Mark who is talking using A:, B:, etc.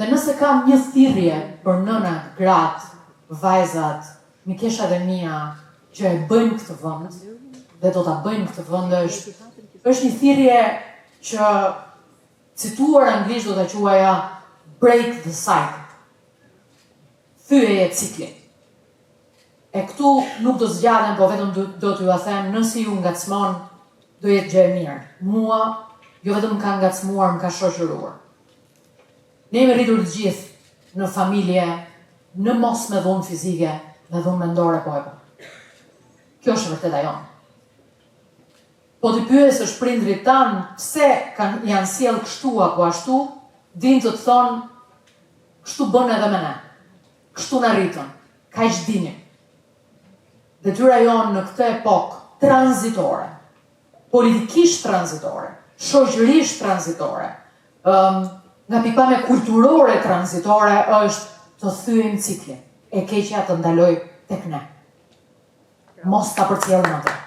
A: Dhe nëse kam një thirrje për nënat, gratë, vajzat, mikesha dhe mia që e bëjnë këtë vend dhe do ta bëjnë këtë vend është një thirrje që cituar anglisht do ta quaja break the cycle. Thyeje ciklin. E këtu nuk do zgjadhem, po vetëm do t'ju a them, nëse ju ngacmon, do jetë gjë e mirë. Mua, jo vetëm ka ngacmuar, më ka shoqëruar. Ne jemi rritur të gjithë në familje, në mos me dhunë fizike, me dhunë mendore, po e po. Kjo është vërteta jonë. Po t'i pyesësh prindrit tanë, pse janë sjellë kështu apo ashtu, din të të thonë, kështu bën edhe me ne. Kështu në rritën, ka i dini. Detyra jonë në këtë epokë tranzitore, politikisht tranzitore, shoqërisht tranzitore, nga pikpamja kulturore tranzitore është të thyejmë ciklin. E keqja të ndaloj tek ne. Mos ta përcjellëm atë.